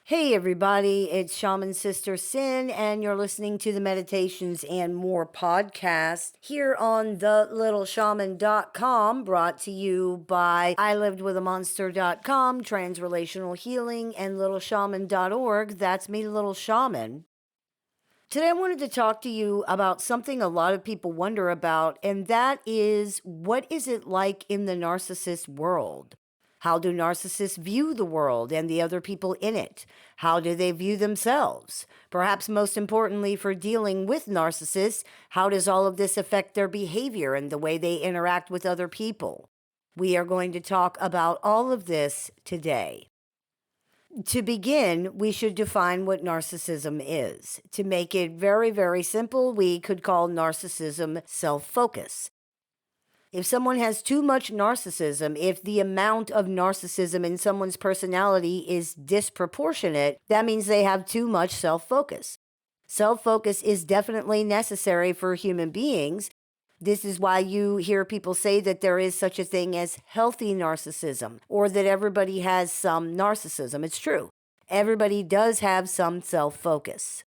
Hey everybody, it's Shaman Sister Sin, and you're listening to the Meditations and More podcast here on the littleshaman.com, brought to you by ilivedwithamonster.com, transrelational healing, and littleshaman.org. That's me, Little Shaman. Today I wanted to talk to you about something a lot of people wonder about, and that is, what is it like in the narcissist world? How do narcissists view the world and the other people in it? How do they view themselves? Perhaps most importantly, for dealing with narcissists, how does all of this affect their behavior and the way they interact with other people? We are going to talk about all of this today. To begin, we should define what narcissism is. To make it very, very simple, we could call narcissism self-focus. If someone has too much narcissism, if the amount of narcissism in someone's personality is disproportionate, that means they have too much self-focus. Self-focus is definitely necessary for human beings. This is why you hear people say that there is such a thing as healthy narcissism, or that everybody has some narcissism. It's true. Everybody does have some self-focus.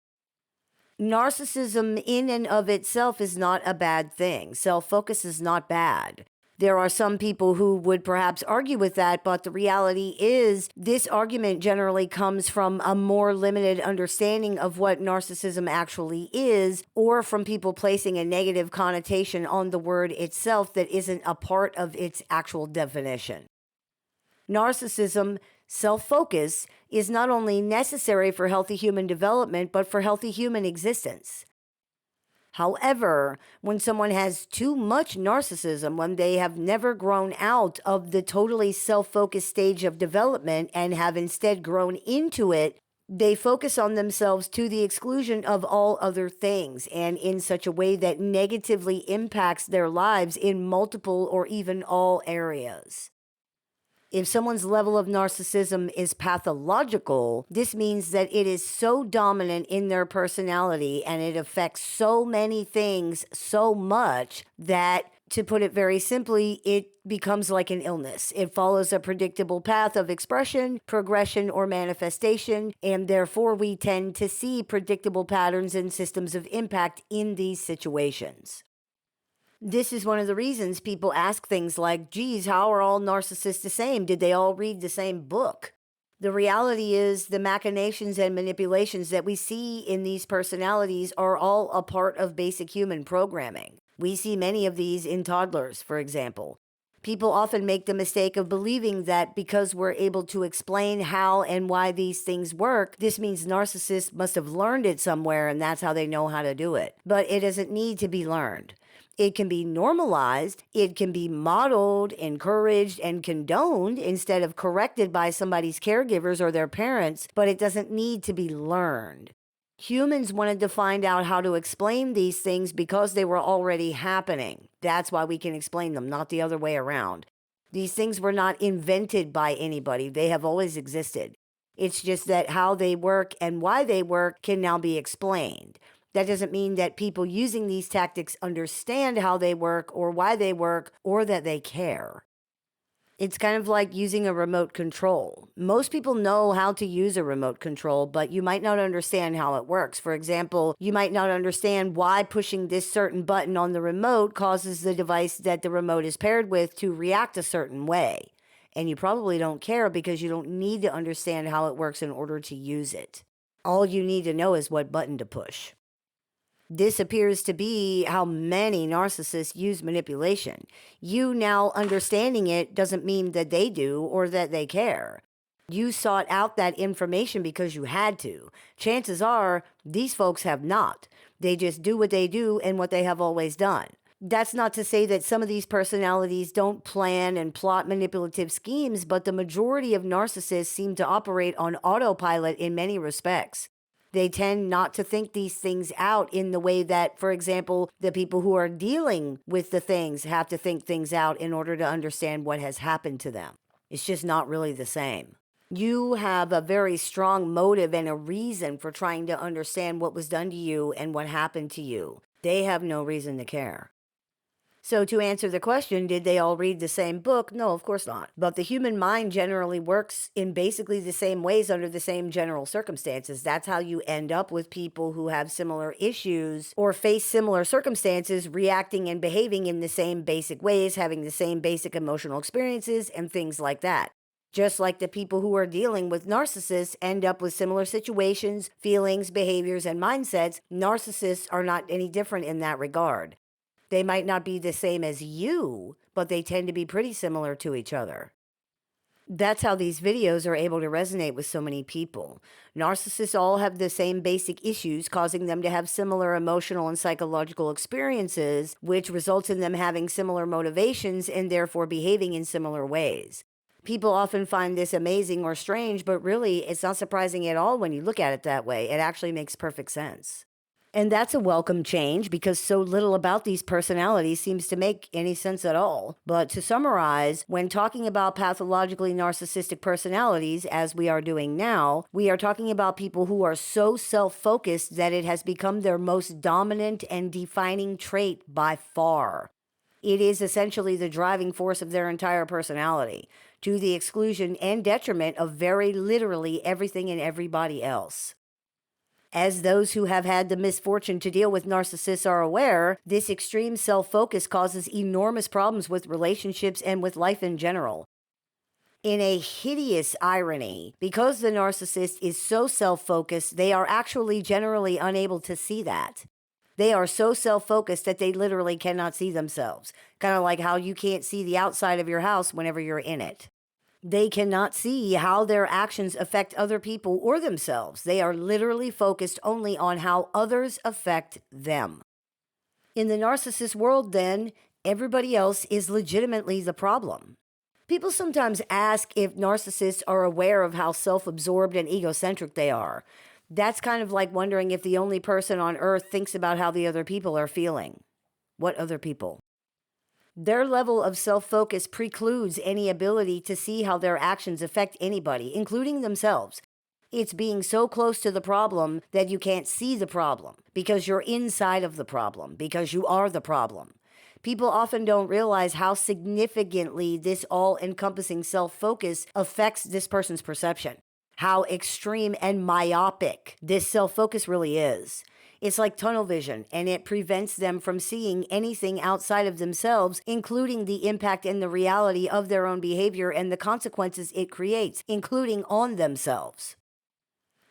Narcissism in and of itself is not a bad thing. Self-focus is not bad. There are some people who would perhaps argue with that, but the reality is this argument generally comes from a more limited understanding of what narcissism actually is, or from people placing a negative connotation on the word itself that isn't a part of its actual definition. Narcissism, self-focus, is not only necessary for healthy human development, but for healthy human existence. However, when someone has too much narcissism, when they have never grown out of the totally self-focused stage of development and have instead grown into it, they focus on themselves to the exclusion of all other things, and in such a way that negatively impacts their lives in multiple or even all areas. If someone's level of narcissism is pathological, this means that it is so dominant in their personality and it affects so many things so much that, to put it very simply, it becomes like an illness. It follows a predictable path of expression, progression, or manifestation, and therefore we tend to see predictable patterns and systems of impact in these situations. This is one of the reasons people ask things like, geez, how are all narcissists the same? Did they all read the same book? The reality is the machinations and manipulations that we see in these personalities are all a part of basic human programming. We see many of these in toddlers, for example. People often make the mistake of believing that because we're able to explain how and why these things work, this means narcissists must have learned it somewhere and that's how they know how to do it. But it doesn't need to be learned. It can be normalized, it can be modeled, encouraged, and condoned instead of corrected by somebody's caregivers or their parents, but it doesn't need to be learned. Humans wanted to find out how to explain these things because they were already happening. That's why we can explain them, not the other way around. These things were not invented by anybody. They have always existed. It's just that how they work and why they work can now be explained. That doesn't mean that people using these tactics understand how they work or why they work or that they care. It's kind of like using a remote control. Most people know how to use a remote control, but you might not understand how it works. For example, you might not understand why pushing this certain button on the remote causes the device that the remote is paired with to react a certain way. And you probably don't care because you don't need to understand how it works in order to use it. All you need to know is what button to push. This appears to be how many narcissists use manipulation. You now understanding it doesn't mean that they do or that they care. You sought out that information because you had to. Chances are these folks have not. They just do what they do and what they have always done. That's not to say that some of these personalities don't plan and plot manipulative schemes, but the majority of narcissists seem to operate on autopilot in many respects. They tend not to think these things out in the way that, for example, the people who are dealing with the things have to think things out in order to understand what has happened to them. It's just not really the same. You have a very strong motive and a reason for trying to understand what was done to you and what happened to you. They have no reason to care. So, to answer the question, did they all read the same book? No, of course not. But the human mind generally works in basically the same ways under the same general circumstances. That's how you end up with people who have similar issues or face similar circumstances, reacting and behaving in the same basic ways, having the same basic emotional experiences, and things like that. Just like the people who are dealing with narcissists end up with similar situations, feelings, behaviors, and mindsets, narcissists are not any different in that regard. They might not be the same as you, but they tend to be pretty similar to each other. That's how these videos are able to resonate with so many people. Narcissists all have the same basic issues, causing them to have similar emotional and psychological experiences, which results in them having similar motivations and therefore behaving in similar ways. People often find this amazing or strange, but really, it's not surprising at all when you look at it that way. It actually makes perfect sense. And that's a welcome change because so little about these personalities seems to make any sense at all. But to summarize, when talking about pathologically narcissistic personalities, as we are doing now, we are talking about people who are so self-focused that it has become their most dominant and defining trait by far. It is essentially the driving force of their entire personality, to the exclusion and detriment of very literally everything and everybody else. As those who have had the misfortune to deal with narcissists are aware, this extreme self-focus causes enormous problems with relationships and with life in general. In a hideous irony, because the narcissist is so self-focused, they are actually generally unable to see that. They are so self-focused that they literally cannot see themselves. Kind of like how you can't see the outside of your house whenever you're in it. They cannot see how their actions affect other people or themselves. They are literally focused only on how others affect them. In the narcissist world, then, everybody else is legitimately the problem. People sometimes ask if narcissists are aware of how self-absorbed and egocentric they are. That's kind of like wondering if the only person on earth thinks about how the other people are feeling. What other people? Their level of self-focus precludes any ability to see how their actions affect anybody, including themselves. It's being so close to the problem that you can't see the problem because you're inside of the problem, because you are the problem. People often don't realize how significantly this all-encompassing self-focus affects this person's perception, how extreme and myopic this self-focus really is. It's like tunnel vision, and it prevents them from seeing anything outside of themselves, including the impact and the reality of their own behavior and the consequences it creates, including on themselves.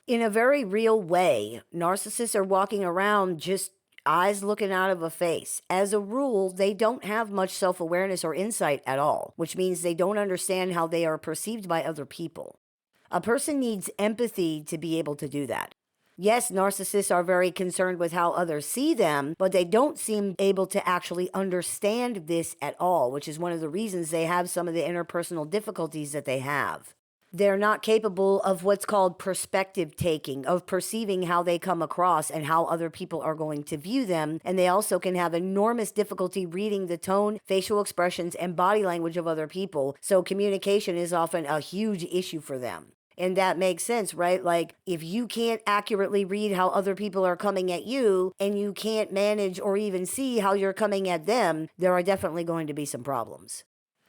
In a very real way, narcissists are walking around just eyes looking out of a face. As a rule, they don't have much self-awareness or insight at all, which means they don't understand how they are perceived by other people. A person needs empathy to be able to do that. Yes, narcissists are very concerned with how others see them, but they don't seem able to actually understand this at all, which is one of the reasons they have some of the interpersonal difficulties that they have. They're not capable of what's called perspective taking, of perceiving how they come across and how other people are going to view them, and they also can have enormous difficulty reading the tone, facial expressions, and body language of other people, so communication is often a huge issue for them. And that makes sense, right? Like, if you can't accurately read how other people are coming at you, and you can't manage or even see how you're coming at them, there are definitely going to be some problems.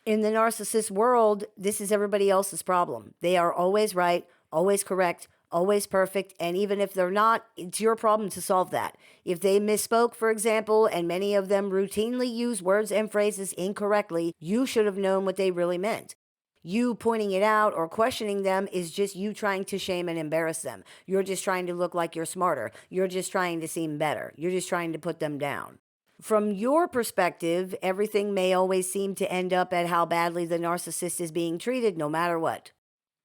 In the narcissist world, this is everybody else's problem. They are always right, always correct, always perfect, and even if they're not, it's your problem to solve that. If they misspoke, for example, and many of them routinely use words and phrases incorrectly, you should have known what they really meant. You pointing it out or questioning them is just you trying to shame and embarrass them. You're just trying to look like you're smarter. You're just trying to seem better. You're just trying to put them down. From your perspective, everything may always seem to end up at how badly the narcissist is being treated, no matter what.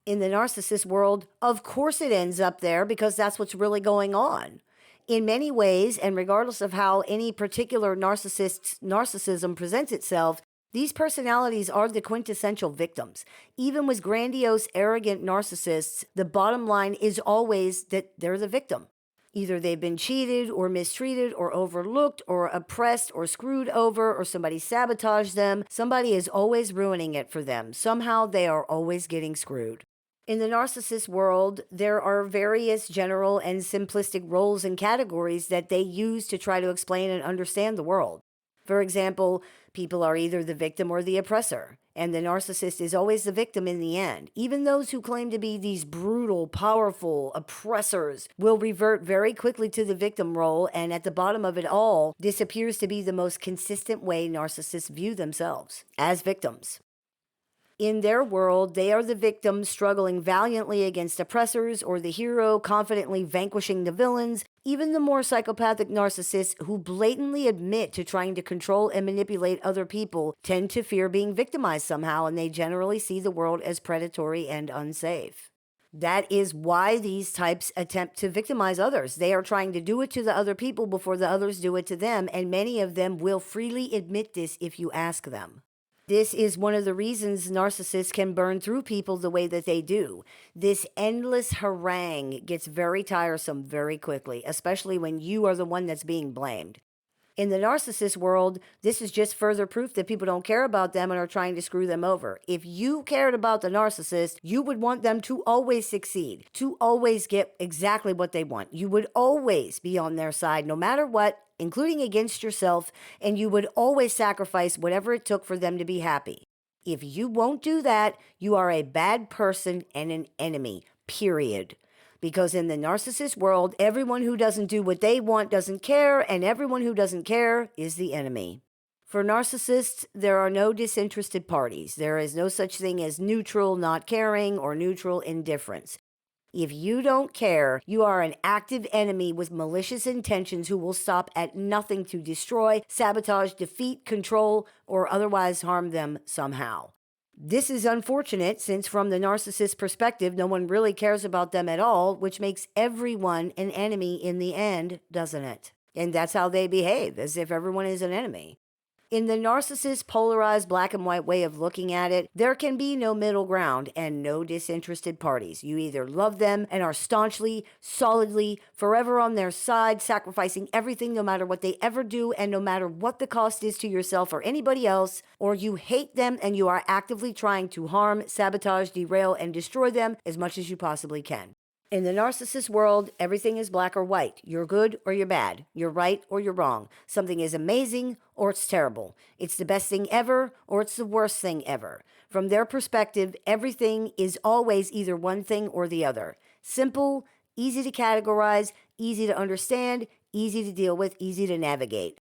In the narcissist world, of course it ends up there because that's what's really going on. In many ways, and regardless of how any particular narcissist's narcissism presents itself, these personalities are the quintessential victims. Even with grandiose, arrogant narcissists, the bottom line is always that they're the victim. Either they've been cheated or mistreated or overlooked or oppressed or screwed over or somebody sabotaged them. Somebody is always ruining it for them. Somehow they are always getting screwed. In the narcissist world, there are various general and simplistic roles and categories that they use to try to explain and understand the world. For example, people are either the victim or the oppressor, and the narcissist is always the victim in the end. Even those who claim to be these brutal, powerful oppressors will revert very quickly to the victim role, and at the bottom of it all, this appears to be the most consistent way narcissists view themselves, as victims. In their world, they are the victim struggling valiantly against oppressors, or the hero confidently vanquishing the villains. Even the more psychopathic narcissists who blatantly admit to trying to control and manipulate other people tend to fear being victimized somehow, and they generally see the world as predatory and unsafe. That is why these types attempt to victimize others. They are trying to do it to the other people before the others do it to them, and many of them will freely admit this if you ask them. This is one of the reasons narcissists can burn through people the way that they do. This endless harangue gets very tiresome very quickly, especially when you are the one that's being blamed. In the narcissist world, this is just further proof that people don't care about them and are trying to screw them over. If you cared about the narcissist, you would want them to always succeed, to always get exactly what they want. You would always be on their side, no matter what, including against yourself, and you would always sacrifice whatever it took for them to be happy. If you won't do that, you are a bad person and an enemy, period. Because in the narcissist world, everyone who doesn't do what they want doesn't care, and everyone who doesn't care is the enemy. For narcissists, there are no disinterested parties. There is no such thing as neutral not caring or neutral indifference. If you don't care, you are an active enemy with malicious intentions who will stop at nothing to destroy, sabotage, defeat, control, or otherwise harm them somehow. This is unfortunate since from the narcissist perspective, no one really cares about them at all, which makes everyone an enemy in the end, doesn't it? And that's how they behave, as if everyone is an enemy. In the narcissist polarized black and white way of looking at it, there can be no middle ground and no disinterested parties. You either love them and are staunchly, solidly, forever on their side, sacrificing everything no matter what they ever do and no matter what the cost is to yourself or anybody else, or you hate them and you are actively trying to harm, sabotage, derail, and destroy them as much as you possibly can. In the narcissist world, everything is black or white. You're good or you're bad. You're right or you're wrong. Something is amazing or it's terrible. It's the best thing ever or it's the worst thing ever. From their perspective, everything is always either one thing or the other. Simple, easy to categorize, easy to understand, easy to deal with, easy to navigate.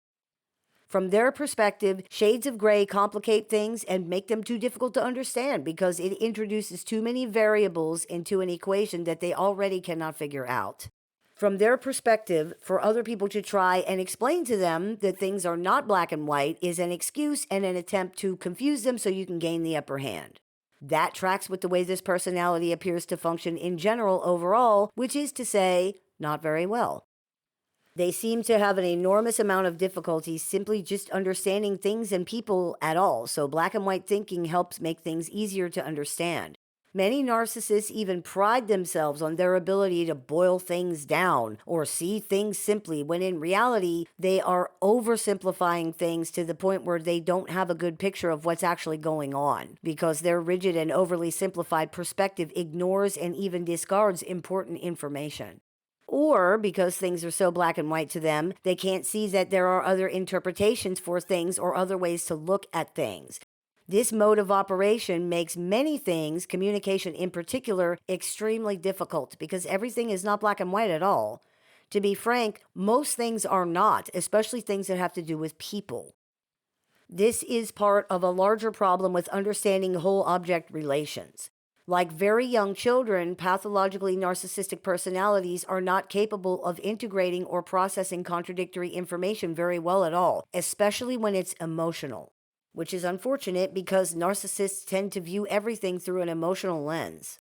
From their perspective, shades of gray complicate things and make them too difficult to understand because it introduces too many variables into an equation that they already cannot figure out. From their perspective, for other people to try and explain to them that things are not black and white is an excuse and an attempt to confuse them so you can gain the upper hand. That tracks with the way this personality appears to function in general overall, which is to say, not very well. They seem to have an enormous amount of difficulty simply just understanding things and people at all, so black and white thinking helps make things easier to understand. Many narcissists even pride themselves on their ability to boil things down or see things simply, when in reality, they are oversimplifying things to the point where they don't have a good picture of what's actually going on, because their rigid and overly simplified perspective ignores and even discards important information. Or because things are so black and white to them, they can't see that there are other interpretations for things or other ways to look at things. This mode of operation makes many things, communication in particular, extremely difficult because everything is not black and white at all. To be frank, most things are not, especially things that have to do with people. This is part of a larger problem with understanding whole object relations. Like very young children, pathologically narcissistic personalities are not capable of integrating or processing contradictory information very well at all, especially when it's emotional, which is unfortunate because narcissists tend to view everything through an emotional lens.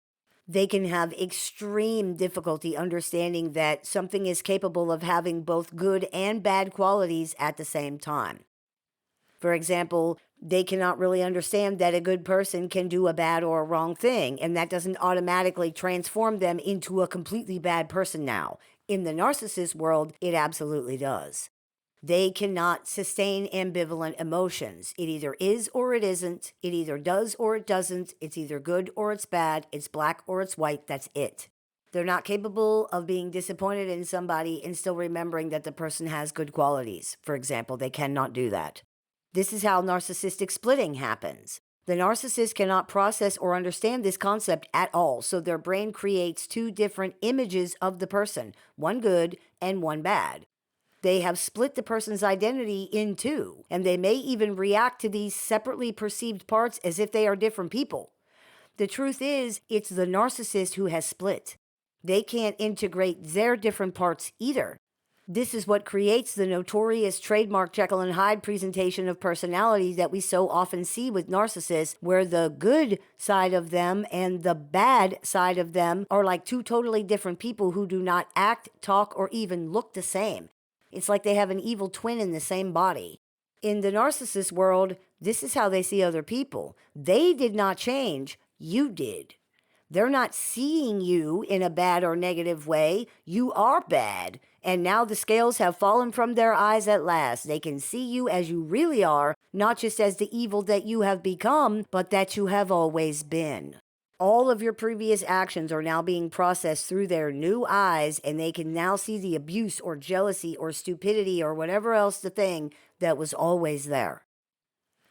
They can have extreme difficulty understanding that something is capable of having both good and bad qualities at the same time. For example, they cannot really understand that a good person can do a bad or a wrong thing, and that doesn't automatically transform them into a completely bad person now. In the narcissist world, it absolutely does. They cannot sustain ambivalent emotions. It either is or it isn't. It either does or it doesn't. It's either good or it's bad. It's black or it's white. That's it. They're not capable of being disappointed in somebody and still remembering that the person has good qualities. For example, they cannot do that. This is how narcissistic splitting happens. The narcissist cannot process or understand this concept at all, so their brain creates two different images of the person, one good and one bad. They have split the person's identity in two, and they may even react to these separately perceived parts as if they are different people. The truth is, it's the narcissist who has split. They can't integrate their different parts either. This is what creates the notorious trademark Jekyll and Hyde presentation of personality that we so often see with narcissists, where the good side of them and the bad side of them are like two totally different people who do not act, talk, or even look the same. It's like they have an evil twin in the same body. In the narcissist world, this is how they see other people. They did not change, you did. They're not seeing you in a bad or negative way. You are bad. And now the scales have fallen from their eyes at last. They can see you as you really are, not just as the evil that you have become, but that you have always been. All of your previous actions are now being processed through their new eyes, and they can now see the abuse or jealousy or stupidity or whatever else the thing that was always there.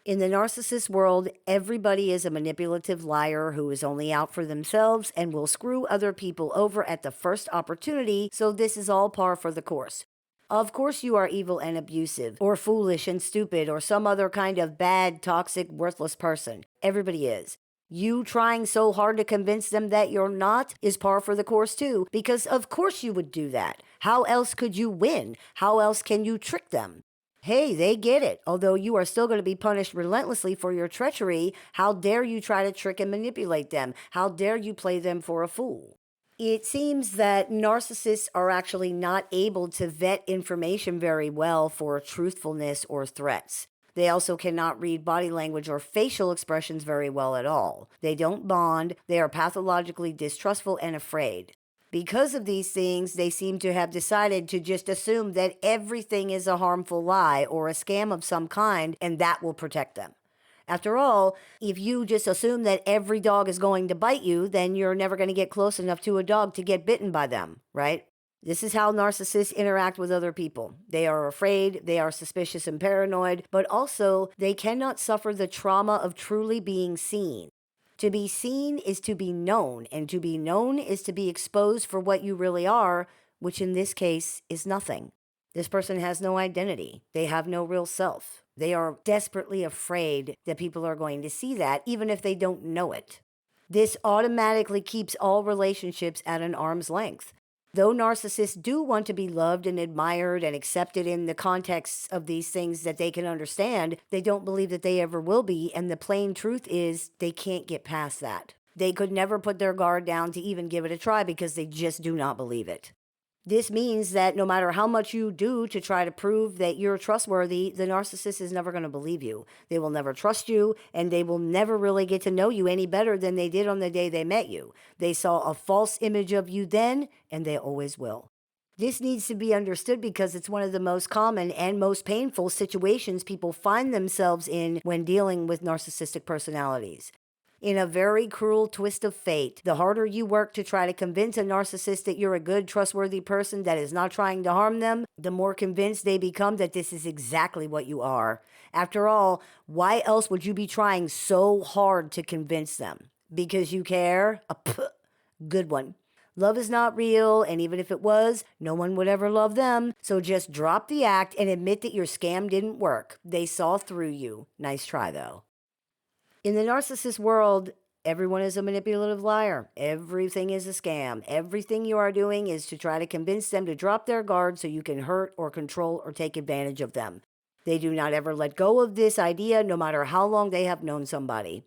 In the narcissist world, everybody is a manipulative liar who is only out for themselves and will screw other people over at the first opportunity, so this is all par for the course. Of course you are evil and abusive, or foolish and stupid, or some other kind of bad, toxic, worthless person. Everybody is. You trying so hard to convince them that you're not is par for the course too, because of course you would do that. How else could you win? How else can you trick them? Hey, they get it. Although you are still going to be punished relentlessly for your treachery, how dare you try to trick and manipulate them? How dare you play them for a fool? It seems that narcissists are actually not able to vet information very well for truthfulness or threats. They also cannot read body language or facial expressions very well at all. They don't bond. They are pathologically distrustful and afraid. Because of these things, they seem to have decided to just assume that everything is a harmful lie or a scam of some kind, and that will protect them. After all, if you just assume that every dog is going to bite you, then you're never going to get close enough to a dog to get bitten by them, right? This is how narcissists interact with other people. They are afraid, they are suspicious and paranoid, but also they cannot suffer the trauma of truly being seen. To be seen is to be known, and to be known is to be exposed for what you really are, which in this case is nothing. This person has no identity. They have no real self. They are desperately afraid that people are going to see that, even if they don't know it. This automatically keeps all relationships at an arm's length. Though narcissists do want to be loved and admired and accepted in the context of these things that they can understand, they don't believe that they ever will be, and the plain truth is they can't get past that. They could never put their guard down to even give it a try because they just do not believe it. This means that no matter how much you do to try to prove that you're trustworthy, the narcissist is never going to believe you. They will never trust you, and they will never really get to know you any better than they did on the day they met you. They saw a false image of you then, and they always will. This needs to be understood because it's one of the most common and most painful situations people find themselves in when dealing with narcissistic personalities. In a very cruel twist of fate, the harder you work to try to convince a narcissist that you're a good, trustworthy person that is not trying to harm them, the more convinced they become that this is exactly what you are. After all, why else would you be trying so hard to convince them? Because you care? Good one. Love is not real, and even if it was, no one would ever love them. So just drop the act and admit that your scam didn't work. They saw through you. Nice try, though. In the narcissist world, everyone is a manipulative liar. Everything is a scam. Everything you are doing is to try to convince them to drop their guard so you can hurt or control or take advantage of them. They do not ever let go of this idea, no matter how long they have known somebody.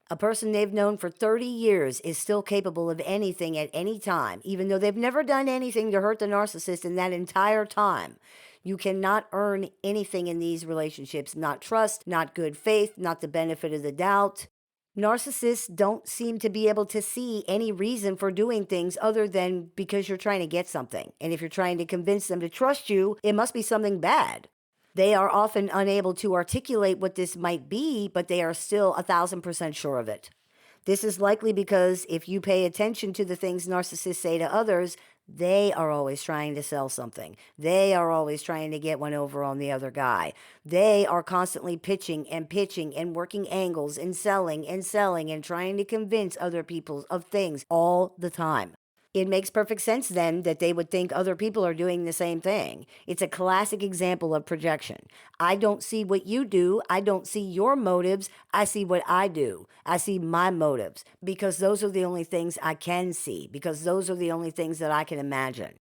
A person they've known for 30 years is still capable of anything at any time, even though they've never done anything to hurt the narcissist in that entire time. You cannot earn anything in these relationships, not trust, not good faith, not the benefit of the doubt. Narcissists don't seem to be able to see any reason for doing things other than because you're trying to get something. And if you're trying to convince them to trust you, it must be something bad. They are often unable to articulate what this might be, but they are still 1,000% sure of it. This is likely because if you pay attention to the things narcissists say to others, they are always trying to sell something. They are always trying to get one over on the other guy. They are constantly pitching and working angles and selling and trying to convince other people of things all the time. It makes perfect sense then that they would think other people are doing the same thing. It's a classic example of projection. I don't see what you do. I don't see your motives. I see what I do. I see my motives because those are the only things I can see, because those are the only things that I can imagine.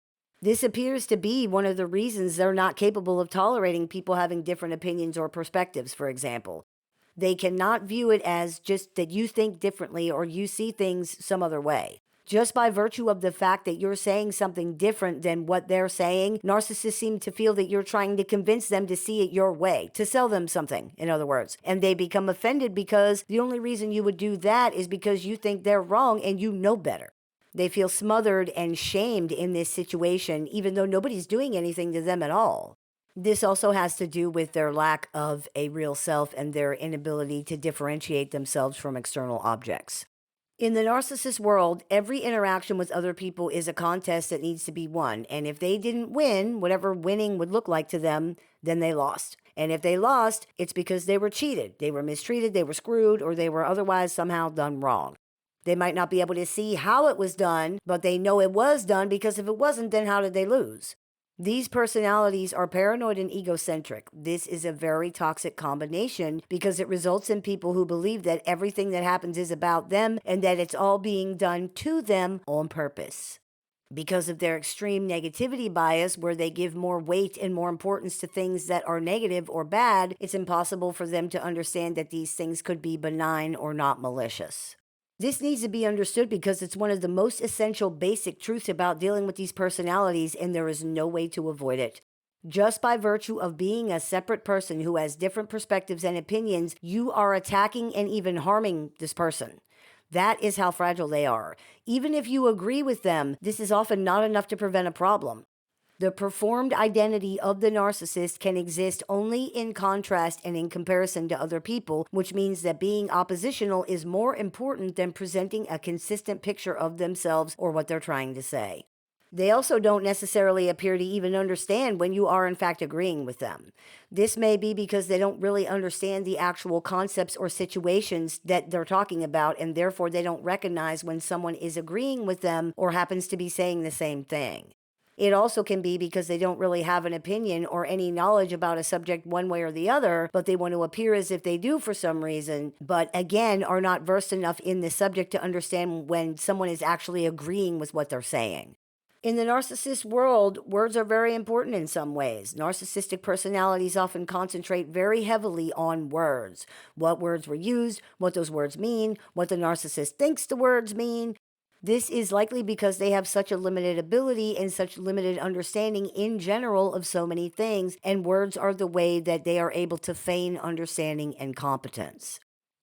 This appears to be one of the reasons they're not capable of tolerating people having different opinions or perspectives, for example. They cannot view it as just that you think differently or you see things some other way. Just by virtue of the fact that you're saying something different than what they're saying, narcissists seem to feel that you're trying to convince them to see it your way, to sell them something, in other words. And they become offended because the only reason you would do that is because you think they're wrong and you know better. They feel smothered and shamed in this situation, even though nobody's doing anything to them at all. This also has to do with their lack of a real self and their inability to differentiate themselves from external objects. In the narcissist world, every interaction with other people is a contest that needs to be won. And if they didn't win, whatever winning would look like to them, then they lost. And if they lost, it's because they were cheated, they were mistreated, they were screwed, or they were otherwise somehow done wrong. They might not be able to see how it was done, but they know it was done because if it wasn't, then how did they lose? These personalities are paranoid and egocentric. This is a very toxic combination because it results in people who believe that everything that happens is about them and that it's all being done to them on purpose. Because of their extreme negativity bias, where they give more weight and more importance to things that are negative or bad, it's impossible for them to understand that these things could be benign or not malicious. This needs to be understood because it's one of the most essential basic truths about dealing with these personalities, and there is no way to avoid it. Just by virtue of being a separate person who has different perspectives and opinions, you are attacking and even harming this person. That is how fragile they are. Even if you agree with them, this is often not enough to prevent a problem. The performed identity of the narcissist can exist only in contrast and in comparison to other people, which means that being oppositional is more important than presenting a consistent picture of themselves or what they're trying to say. They also don't necessarily appear to even understand when you are in fact agreeing with them. This may be because they don't really understand the actual concepts or situations that they're talking about, and therefore they don't recognize when someone is agreeing with them or happens to be saying the same thing. It also can be because they don't really have an opinion or any knowledge about a subject one way or the other, but they want to appear as if they do for some reason, but again, are not versed enough in the subject to understand when someone is actually agreeing with what they're saying. In the narcissist world, words are very important in some ways. Narcissistic personalities often concentrate very heavily on words. What words were used, what those words mean, what the narcissist thinks the words mean. This is likely because they have such a limited ability and such limited understanding in general of so many things, and words are the way that they are able to feign understanding and competence.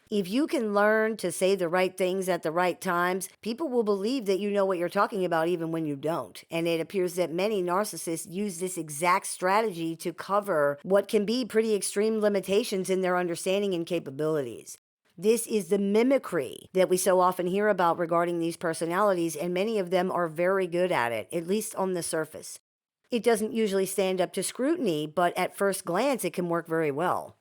If you can learn to say the right things at the right times, people will believe that you know what you're talking about even when you don't. And it appears that many narcissists use this exact strategy to cover what can be pretty extreme limitations in their understanding and capabilities. This is the mimicry that we so often hear about regarding these personalities, and many of them are very good at it, at least on the surface. It doesn't usually stand up to scrutiny, but at first glance, it can work very well.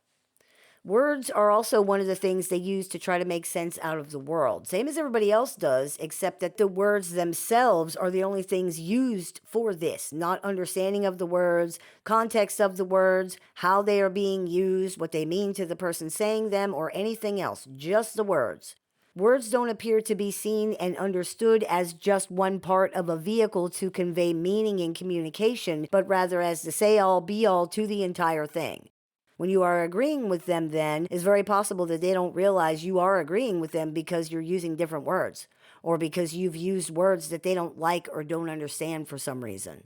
Words are also one of the things they use to try to make sense out of the world, same as everybody else does, except that the words themselves are the only things used for this, not understanding of the words, context of the words, how they are being used, what they mean to the person saying them, or anything else, just the words. Words don't appear to be seen and understood as just one part of a vehicle to convey meaning in communication, but rather as the say-all, be-all to the entire thing. When you are agreeing with them, then, it's very possible that they don't realize you are agreeing with them because you're using different words, or because you've used words that they don't like or don't understand for some reason.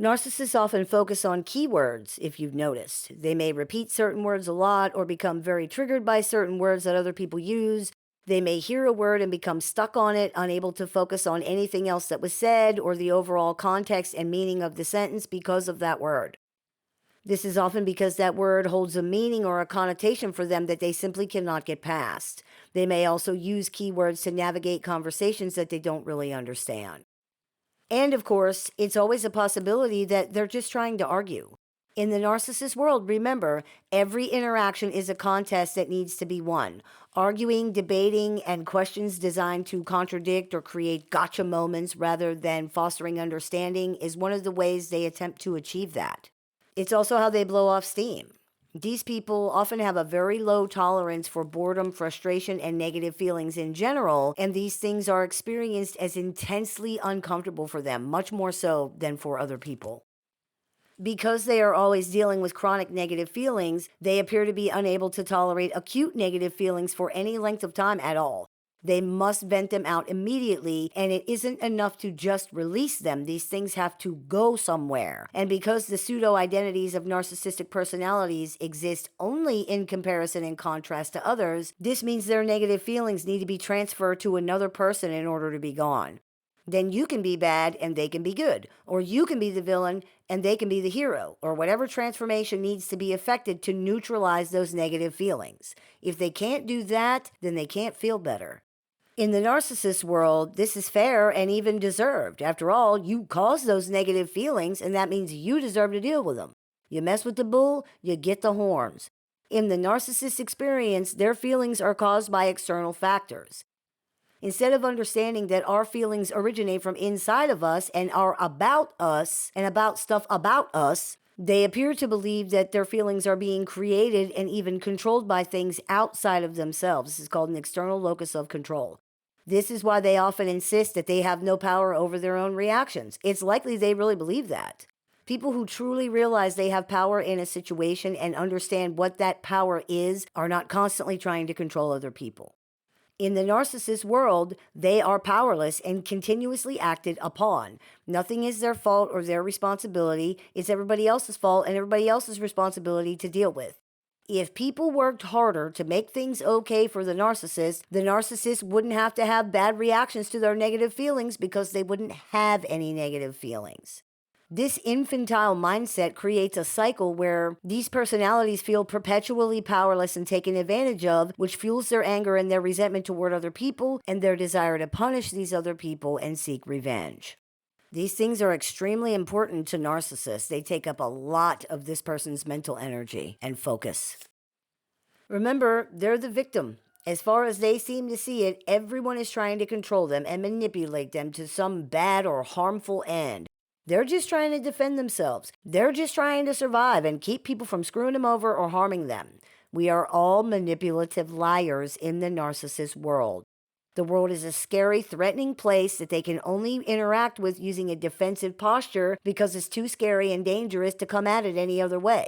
Narcissists often focus on keywords, if you've noticed. They may repeat certain words a lot or become very triggered by certain words that other people use. They may hear a word and become stuck on it, unable to focus on anything else that was said or the overall context and meaning of the sentence because of that word. This is often because that word holds a meaning or a connotation for them that they simply cannot get past. They may also use keywords to navigate conversations that they don't really understand. And of course, it's always a possibility that they're just trying to argue. In the narcissist world, remember, every interaction is a contest that needs to be won. Arguing, debating, and questions designed to contradict or create gotcha moments rather than fostering understanding is one of the ways they attempt to achieve that. It's also how they blow off steam. These people often have a very low tolerance for boredom, frustration, and negative feelings in general, and these things are experienced as intensely uncomfortable for them, much more so than for other people. Because they are always dealing with chronic negative feelings, they appear to be unable to tolerate acute negative feelings for any length of time at all. They must vent them out immediately, and it isn't enough to just release them. These things have to go somewhere. And because the pseudo-identities of narcissistic personalities exist only in comparison and contrast to others, this means their negative feelings need to be transferred to another person in order to be gone. Then you can be bad and they can be good, or you can be the villain and they can be the hero, or whatever transformation needs to be effected to neutralize those negative feelings. If they can't do that, then they can't feel better. In the narcissist world, this is fair and even deserved. After all, you caused those negative feelings, and that means you deserve to deal with them. You mess with the bull, you get the horns. In the narcissist experience, their feelings are caused by external factors. Instead of understanding that our feelings originate from inside of us and are about us and about stuff about us, they appear to believe that their feelings are being created and even controlled by things outside of themselves. This is called an external locus of control. This is why they often insist that they have no power over their own reactions. It's likely they really believe that. People who truly realize they have power in a situation and understand what that power is are not constantly trying to control other people. In the narcissist world, they are powerless and continuously acted upon. Nothing is their fault or their responsibility. It's everybody else's fault and everybody else's responsibility to deal with. If people worked harder to make things okay for the narcissist wouldn't have to have bad reactions to their negative feelings because they wouldn't have any negative feelings. This infantile mindset creates a cycle where these personalities feel perpetually powerless and taken advantage of, which fuels their anger and their resentment toward other people and their desire to punish these other people and seek revenge. These things are extremely important to narcissists. They take up a lot of this person's mental energy and focus. Remember, they're the victim. As far as they seem to see it, everyone is trying to control them and manipulate them to some bad or harmful end. They're just trying to defend themselves. They're just trying to survive and keep people from screwing them over or harming them. We are all manipulative liars in the narcissist world. The world is a scary, threatening place that they can only interact with using a defensive posture because it's too scary and dangerous to come at it any other way.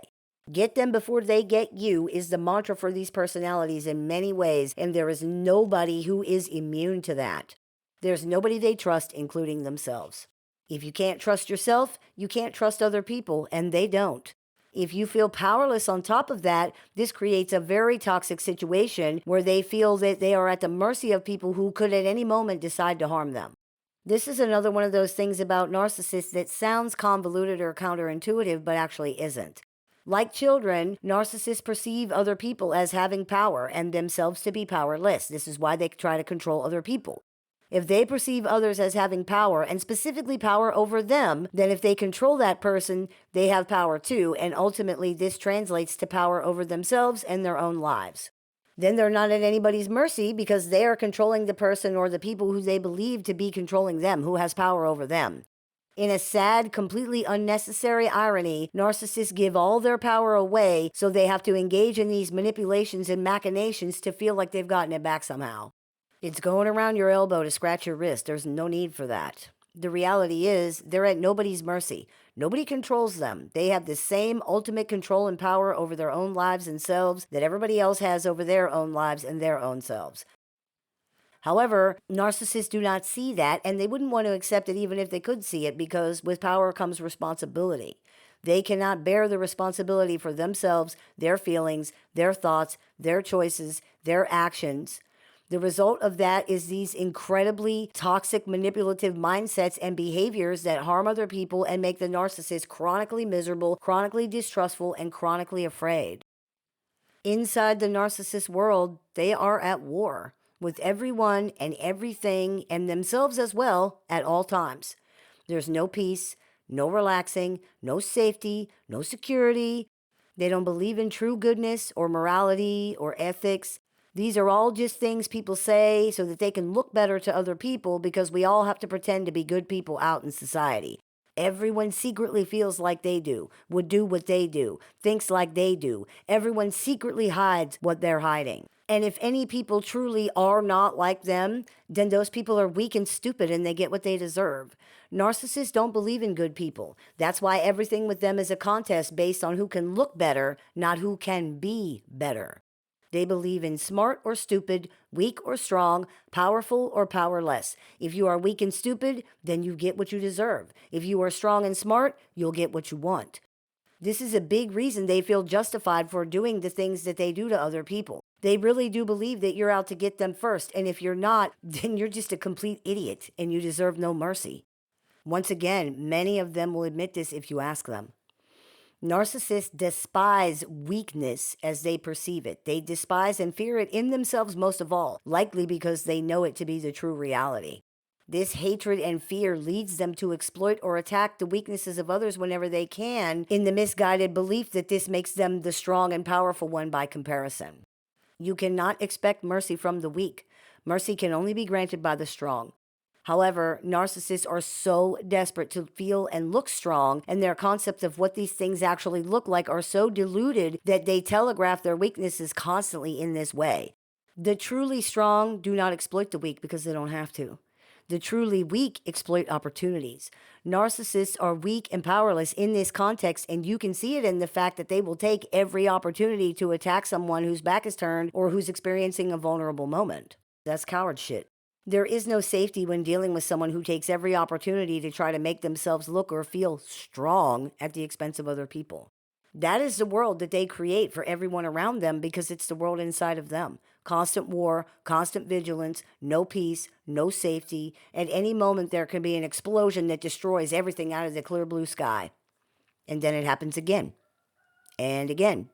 Get them before they get you is the mantra for these personalities in many ways, and there is nobody who is immune to that. There's nobody they trust, including themselves. If you can't trust yourself, you can't trust other people, and they don't. If you feel powerless on top of that, this creates a very toxic situation where they feel that they are at the mercy of people who could at any moment decide to harm them. This is another one of those things about narcissists that sounds convoluted or counterintuitive, but actually isn't. Like children, narcissists perceive other people as having power and themselves to be powerless. This is why they try to control other people. If they perceive others as having power, and specifically power over them, then if they control that person, they have power too, and ultimately this translates to power over themselves and their own lives. Then they're not at anybody's mercy because they are controlling the person or the people who they believe to be controlling them, who has power over them. In a sad, completely unnecessary irony, narcissists give all their power away, so they have to engage in these manipulations and machinations to feel like they've gotten it back somehow. It's going around your elbow to scratch your wrist. There's no need for that. The reality is, they're at nobody's mercy. Nobody controls them. They have the same ultimate control and power over their own lives and selves that everybody else has over their own lives and their own selves. However, narcissists do not see that, and they wouldn't want to accept it even if they could see it, because with power comes responsibility. They cannot bear the responsibility for themselves, their feelings, their thoughts, their choices, their actions. The result of that is these incredibly toxic, manipulative mindsets and behaviors that harm other people and make the narcissist chronically miserable, chronically distrustful, and chronically afraid. Inside the narcissist world, they are at war with everyone and everything and themselves as well at all times. There's no peace, no relaxing, no safety, no security. They don't believe in true goodness or morality or ethics. These are all just things people say so that they can look better to other people, because we all have to pretend to be good people out in society. Everyone secretly feels like they do, would do what they do, thinks like they do. Everyone secretly hides what they're hiding. And if any people truly are not like them, then those people are weak and stupid and they get what they deserve. Narcissists don't believe in good people. That's why everything with them is a contest based on who can look better, not who can be better. They believe in smart or stupid, weak or strong, powerful or powerless. If you are weak and stupid, then you get what you deserve. If you are strong and smart, you'll get what you want. This is a big reason they feel justified for doing the things that they do to other people. They really do believe that you're out to get them first, and if you're not, then you're just a complete idiot and you deserve no mercy. Once again, many of them will admit this if you ask them. Narcissists despise weakness as they perceive it. They despise and fear it in themselves most of all, likely because they know it to be the true reality. This hatred and fear leads them to exploit or attack the weaknesses of others whenever they can, in the misguided belief that this makes them the strong and powerful one by comparison. You cannot expect mercy from the weak. Mercy can only be granted by the strong. However, narcissists are so desperate to feel and look strong, and their concepts of what these things actually look like are so diluted that they telegraph their weaknesses constantly in this way. The truly strong do not exploit the weak because they don't have to. The truly weak exploit opportunities. Narcissists are weak and powerless in this context, and you can see it in the fact that they will take every opportunity to attack someone whose back is turned or who's experiencing a vulnerable moment. That's coward shit. There is no safety when dealing with someone who takes every opportunity to try to make themselves look or feel strong at the expense of other people. That is the world that they create for everyone around them, because it's the world inside of them. Constant war, constant vigilance, no peace, no safety. At any moment there can be an explosion that destroys everything out of the clear blue sky. And then it happens again, and again,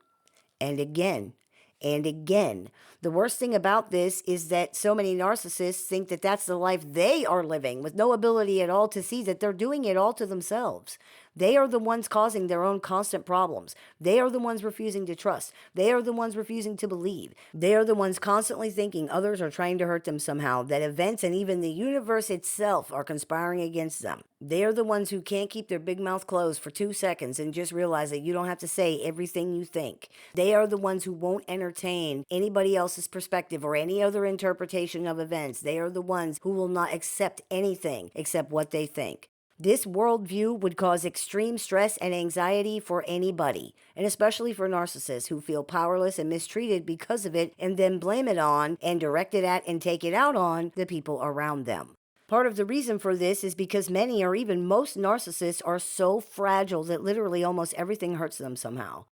and again, and again. The worst thing about this is that so many narcissists think that that's the life they are living, with no ability at all to see that they're doing it all to themselves. They are the ones causing their own constant problems. They are the ones refusing to trust. They are the ones refusing to believe. They are the ones constantly thinking others are trying to hurt them somehow, that events and even the universe itself are conspiring against them. They are the ones who can't keep their big mouth closed for 2 seconds and just realize that you don't have to say everything you think. They are the ones who won't entertain anybody else's perspective or any other interpretation of events. They are the ones who will not accept anything except what they think. This worldview would cause extreme stress and anxiety for anybody, and especially for narcissists who feel powerless and mistreated because of it, and then blame it on and direct it at and take it out on the people around them. Part of the reason for this is because many or even most narcissists are so fragile that literally almost everything hurts them somehow.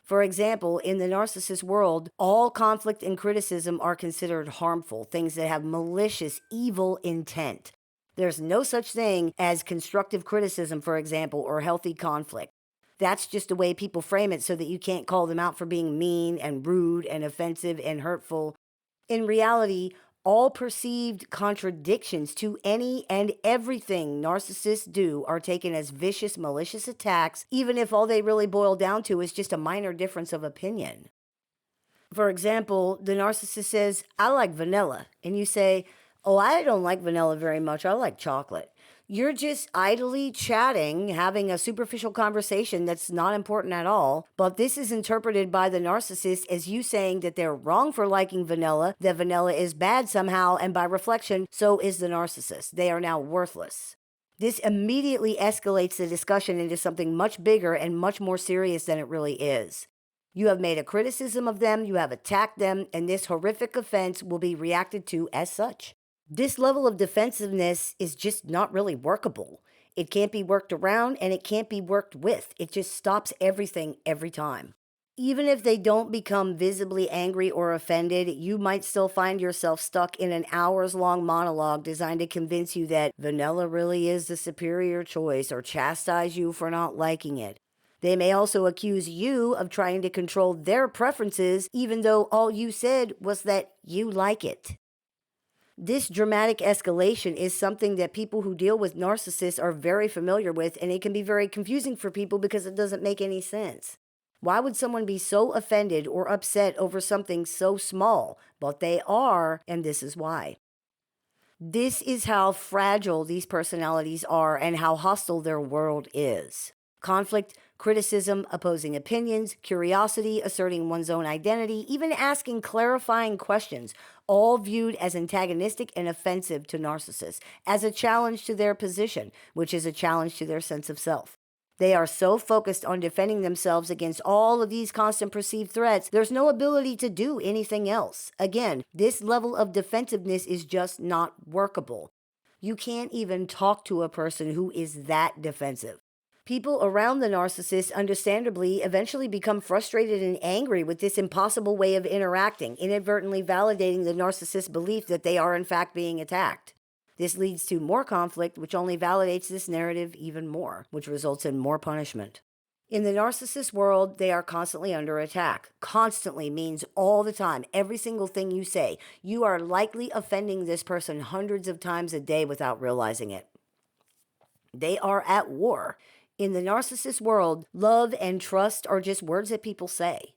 For example, in the narcissist world, all conflict and criticism are considered harmful, things that have malicious, evil intent. There's no such thing as constructive criticism, for example, or healthy conflict. That's just the way people frame it so that you can't call them out for being mean and rude and offensive and hurtful. In reality, all perceived contradictions to any and everything narcissists do are taken as vicious, malicious attacks, even if all they really boil down to is just a minor difference of opinion. For example, the narcissist says, "I like vanilla," and you say, "Oh, I don't like vanilla very much. I like chocolate." You're just idly chatting, having a superficial conversation that's not important at all. But this is interpreted by the narcissist as you saying that they're wrong for liking vanilla, that vanilla is bad somehow, and by reflection, so is the narcissist. They are now worthless. This immediately escalates the discussion into something much bigger and much more serious than it really is. You have made a criticism of them, you have attacked them, and this horrific offense will be reacted to as such. This level of defensiveness is just not really workable. It can't be worked around and it can't be worked with. It just stops everything every time. Even if they don't become visibly angry or offended, you might still find yourself stuck in an hours long monologue designed to convince you that vanilla really is the superior choice or chastise you for not liking it. They may also accuse you of trying to control their preferences, even though all you said was that you like it. This dramatic escalation is something that people who deal with narcissists are very familiar with, and it can be very confusing for people because it doesn't make any sense. Why would someone be so offended or upset over something so small? But they are, and this is why. This is how fragile these personalities are and how hostile their world is. Conflict, criticism, opposing opinions, curiosity, asserting one's own identity, even asking clarifying questions, all viewed as antagonistic and offensive to narcissists, as a challenge to their position, which is a challenge to their sense of self. They are so focused on defending themselves against all of these constant perceived threats, there's no ability to do anything else. Again, this level of defensiveness is just not workable. You can't even talk to a person who is that defensive. People around the narcissist, understandably, eventually become frustrated and angry with this impossible way of interacting, inadvertently validating the narcissist's belief that they are in fact being attacked. This leads to more conflict, which only validates this narrative even more, which results in more punishment. In the narcissist world, they are constantly under attack. Constantly means all the time. Every single thing you say, you are likely offending this person hundreds of times a day without realizing it. They are at war. In the narcissist world, love and trust are just words that people say.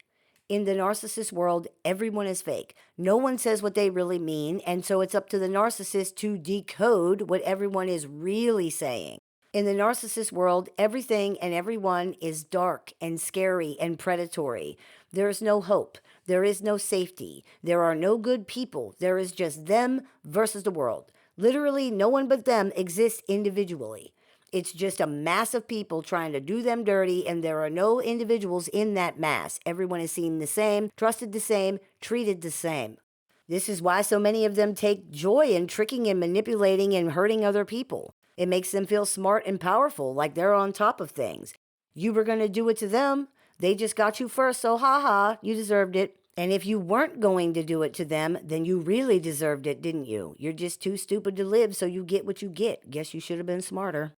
In the narcissist world, everyone is fake. No one says what they really mean, and so it's up to the narcissist to decode what everyone is really saying. In the narcissist world, everything and everyone is dark and scary and predatory. There is no hope. There is no safety. There are no good people. There is just them versus the world. Literally, no one but them exists individually. It's just a mass of people trying to do them dirty, and there are no individuals in that mass. Everyone is seen the same, trusted the same, treated the same. This is why so many of them take joy in tricking and manipulating and hurting other people. It makes them feel smart and powerful, like they're on top of things. You were going to do it to them. They just got you first, so haha, you deserved it. And if you weren't going to do it to them, then you really deserved it, didn't you? You're just too stupid to live, so you get what you get. Guess you should have been smarter.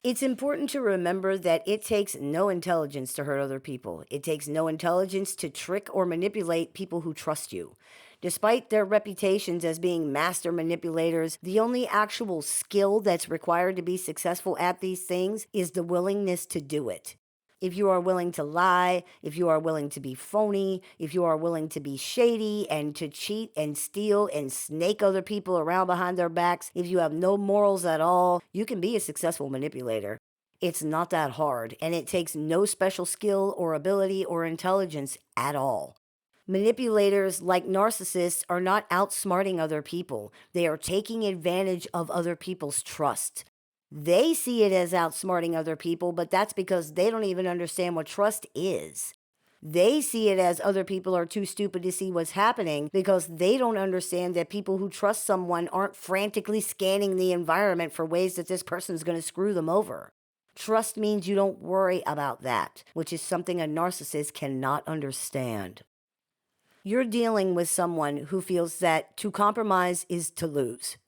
It's important to remember that it takes no intelligence to hurt other people. It takes no intelligence to trick or manipulate people who trust you. Despite their reputations as being master manipulators, the only actual skill that's required to be successful at these things is the willingness to do it. If you are willing to lie, if you are willing to be phony, if you are willing to be shady and to cheat and steal and snake other people around behind their backs, if you have no morals at all, you can be a successful manipulator. It's not that hard, and it takes no special skill or ability or intelligence at all. Manipulators, like narcissists, are not outsmarting other people. They are taking advantage of other people's trust. They see it as outsmarting other people, but that's because they don't even understand what trust is. They see it as other people are too stupid to see what's happening because they don't understand that people who trust someone aren't frantically scanning the environment for ways that this person's going to screw them over. Trust means you don't worry about that, which is something a narcissist cannot understand. You're dealing with someone who feels that to compromise is to lose.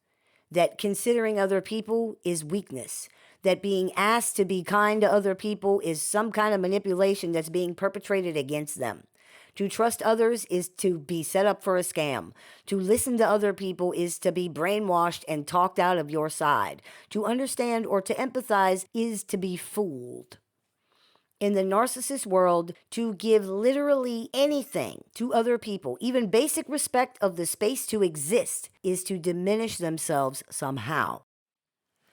That considering other people is weakness, that being asked to be kind to other people is some kind of manipulation that's being perpetrated against them. To trust others is to be set up for a scam. To listen to other people is to be brainwashed and talked out of your side. To understand or to empathize is to be fooled. In the narcissist world, to give literally anything to other people, even basic respect of the space to exist, is to diminish themselves somehow.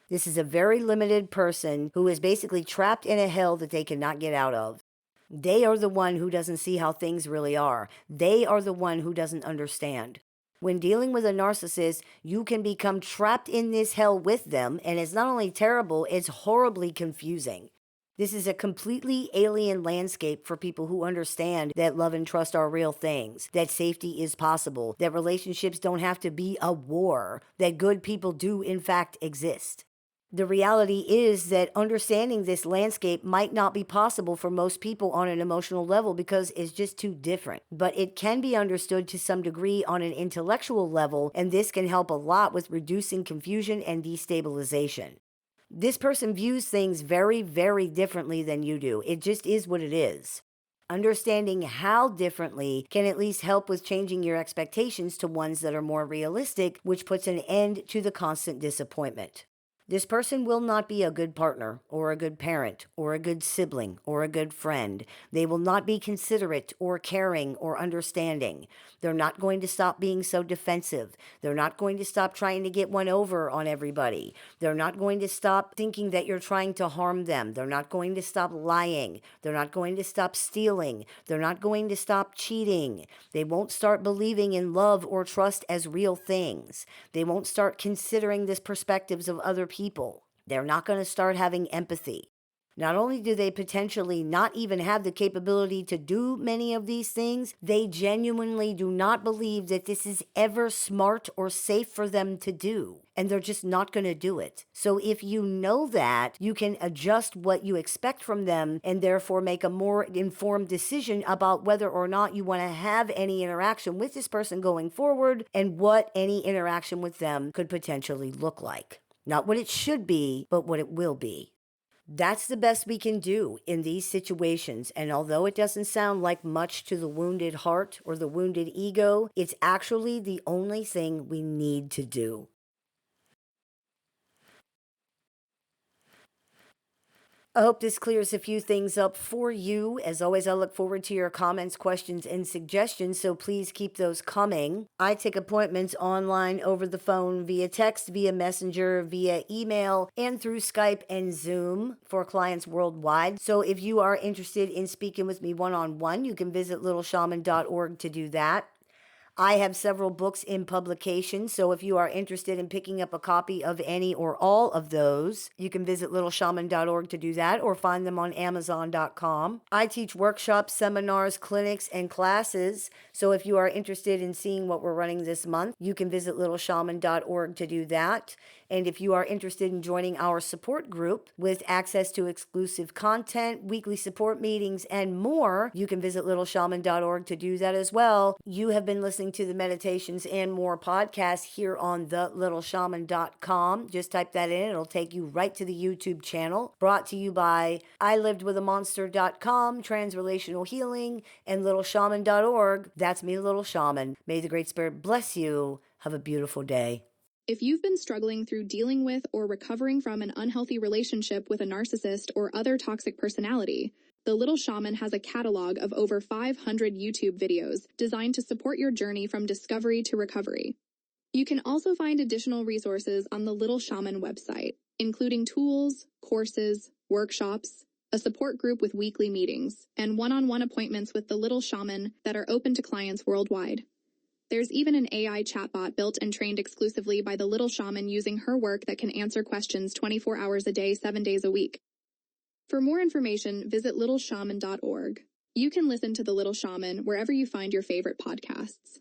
This is a very limited person who is basically trapped in a hell that they cannot get out of. They are the one who doesn't see how things really are. They are the one who doesn't understand. When dealing with a narcissist, you can become trapped in this hell with them, and it's not only terrible, it's horribly confusing. This is a completely alien landscape for people who understand that love and trust are real things, that safety is possible, that relationships don't have to be a war, that good people do in fact exist. The reality is that understanding this landscape might not be possible for most people on an emotional level because it's just too different. But it can be understood to some degree on an intellectual level, and this can help a lot with reducing confusion and destabilization. This person views things very, very differently than you do. It just is what it is. Understanding how differently can at least help with changing your expectations to ones that are more realistic, which puts an end to the constant disappointment. This person will not be a good partner, or a good parent, or a good sibling, or a good friend. They will not be considerate, or caring, or understanding. They're not going to stop being so defensive. They're not going to stop trying to get one over on everybody. They're not going to stop thinking that you're trying to harm them. They're not going to stop lying. They're not going to stop stealing. They're not going to stop cheating. They won't start believing in love or trust as real things. They won't start considering the perspectives of other people. They're not going to start having empathy. Not only do they potentially not even have the capability to do many of these things, they genuinely do not believe that this is ever smart or safe for them to do. And they're just not going to do it. So if you know that, you can adjust what you expect from them and therefore make a more informed decision about whether or not you want to have any interaction with this person going forward and what any interaction with them could potentially look like. Not what it should be, but what it will be. That's the best we can do in these situations, and although it doesn't sound like much to the wounded heart or the wounded ego, it's actually the only thing we need to do. I hope this clears a few things up for you. As always, I look forward to your comments, questions, and suggestions, so please keep those coming. I take appointments online, over the phone, via text, via messenger, via email, and through Skype and Zoom for clients worldwide. So if you are interested in speaking with me one-on-one, you can visit littleshaman.org to do that. I have several books in publication, so if you are interested in picking up a copy of any or all of those, you can visit littleshaman.org to do that or find them on amazon.com. I teach workshops, seminars, clinics, and classes, so if you are interested in seeing what we're running this month, you can visit littleshaman.org to do that. And if you are interested in joining our support group with access to exclusive content, weekly support meetings, and more, you can visit littleshaman.org to do that as well. You have been listening to the Meditations and More podcast here on thelittleshaman.com. Just type that in. It'll take you right to the YouTube channel. Brought to you by ILivedWithAMonster.com, Transrelational Healing, and littleshaman.org. That's me, Little Shaman. May the Great Spirit bless you. Have a beautiful day. If you've been struggling through dealing with or recovering from an unhealthy relationship with a narcissist or other toxic personality, The Little Shaman has a catalog of over 500 YouTube videos designed to support your journey from discovery to recovery. You can also find additional resources on the Little Shaman website, including tools, courses, workshops, a support group with weekly meetings, and one-on-one appointments with the Little Shaman that are open to clients worldwide. There's even an AI chatbot built and trained exclusively by the Little Shaman using her work that can answer questions 24 hours a day, 7 days a week. For more information, visit littleshaman.org. You can listen to The Little Shaman wherever you find your favorite podcasts.